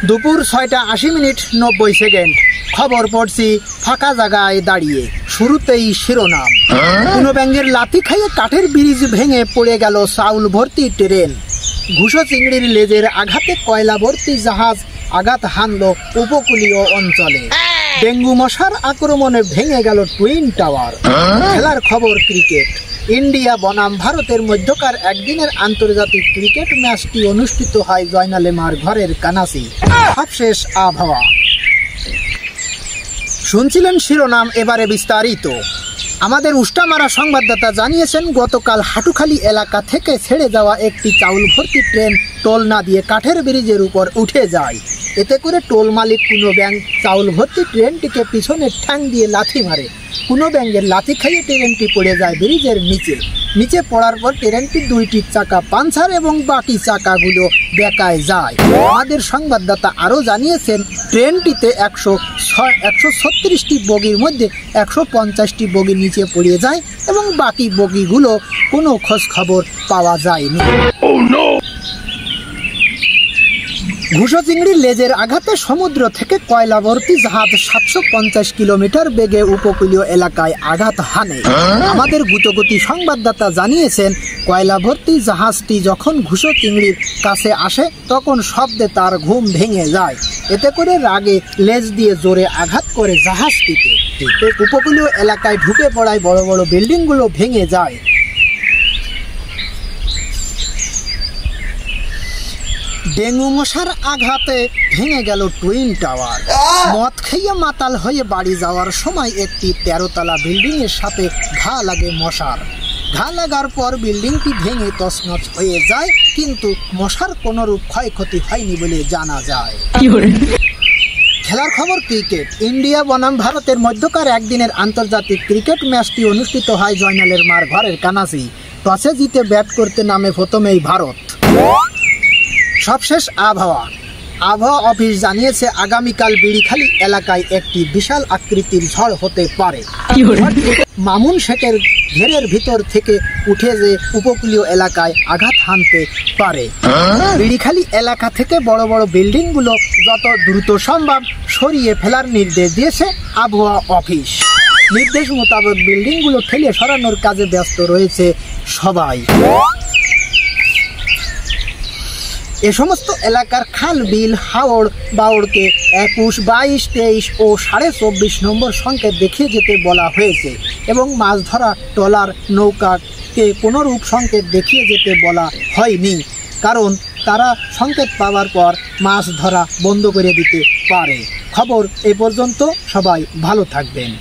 দুপুর 6:80 খবর পড়ছি ফাঁকা জায়গায় দাঁড়িয়ে। শুরুতেই শিরোনাম, কোনো ব্যাঙের লাথি খাইয়ে কাঠের ব্রিজ ভেঙে পড়ে গেল চাউল ভর্তি ট্রেন। ঘুষো চিংড়ির লেজের আঘাতে কয়লা ভর্তি জাহাজ আঘাত হানল উপকূলীয় অঞ্চলে। ডেঙ্গু মশার আক্রমণে ভেঙে গেল টুইন টাওয়ার। খেলার খবর ক্রিকেট। ইন্ডিয়া বনাম ভারতের মধ্যকার একদিনের আন্তর্জাতিক ক্রিকেট ম্যাচটি অনুষ্ঠিত হয় জয়নালেমার ঘরের কানাসি। সবশেষ আবহাওয়া। শুনছিলেন শিরোনাম, এবারে বিস্তারিত। আমাদের উষ্টামারা সংবাদদাতা জানিয়েছেন, গতকাল হাটুখালী এলাকা থেকে ছেড়ে যাওয়া একটি চাউল ভর্তি ট্রেন টোল না দিয়ে কাঠের ব্রিজের উপর উঠে যায়। এতে করে টোল মালিক কুনো ব্যাঙ চাউল ভর্তি ট্রেনটিকে পিছনে ঠ্যাং দিয়ে লাথি মারে। কুনো ব্যাঙের লাথি খাইয়ে ট্রেনটি পড়ে যায় ব্রিজের নিচে পড়ার পর ট্রেনটির দুইটি চাকা পাঞ্চার এবং বাকি চাকাগুলো বেঁকায় যায়। আমাদের সংবাদদাতা আরও জানিয়েছেন, ট্রেনটিতে 136টি বগির মধ্যে 150টি বগি নিচে পড়ে যায় এবং বাকি বগিগুলো কোনো খোঁজ খবর পাওয়া যায়নি। ঘুষো চিংড়ির লেজের আঘাতে সমুদ্র থেকে কয়লা ভর্তি জাহাজ 750 কিলোমিটার বেগে উপকূলীয় এলাকায় আঘাত হানে। আমাদের গুতগতি সংবাদদাতা জানিয়েছেন, কয়লা ভর্তি জাহাজটি যখন ঘুষো চিংড়ির কাছে আসে তখন শব্দে তার ঘুম ভেঙে যায়। এতে করে রাগে লেজ দিয়ে জোরে আঘাত করে জাহাজটিতে। উপকূলীয় এলাকায় ঢুকে পড়ায় বড় বড় বিল্ডিংগুলো ভেঙে যায়। ডেঙ্গু মশার আঘাতে ভেঙে গেল টুইন টাওয়ার। মদ খেয়ে মাতাল হয়ে বাড়ি যাওয়ার সময় একটি 13তলা বিল্ডিং এর সাথে ঘা লাগে মশার। ঘা লাগার পর বিল্ডিংটি ভেঙে তছনছ হয়ে যায়, কিন্তু মশার কোনরূপ ক্ষয়ক্ষতি হয়নি বলে জানা যায়। খেলার খবর ক্রিকেট। ইন্ডিয়া বনাম ভারতের মধ্যকার একদিনের আন্তর্জাতিক ক্রিকেট ম্যাচটি অনুষ্ঠিত হয় জয়নালেমার ঘরের কানাসি। টসে জিতে ব্যাট করতে নামে প্রথমেই ভারত। সবশেষ আবহাওয়া অফিস জানিয়েছে, আগামীকাল বিড়িখালী এলাকায় একটি বিশাল আকৃতির ঝড় হতে পারে। মামুন শেখের ঘেরের ভিতর থেকে উঠে যে উপকূলীয় এলাকায় আঘাত হানতে পারে। বিড়িখালী এলাকা থেকে বড় বড় বিল্ডিংগুলো যত দ্রুত সম্ভব সরিয়ে ফেলার নির্দেশ দিয়েছে আবহাওয়া অফিস। নির্দেশ মোতাবেক বিল্ডিংগুলো ঠেলে সরানোর কাজে ব্যস্ত রয়েছে সবাই। এ সমস্ত এলাকার খাল, বিল, হাওড় বাওড়কে 21, 22, 23 ও 24.5 নম্বর সংকেত দেখিয়ে যেতে বলা হয়েছে এবং মাছ ধরা ট্রলার নৌকাকে কোনোরূপ সংকেত দেখিয়ে যেতে বলা হয়নি, কারণ তারা সংকেত পাওয়ার পর মাছ ধরা বন্ধ করে দিতে পারে। খবর এ পর্যন্ত। সবাই ভালো থাকবেন।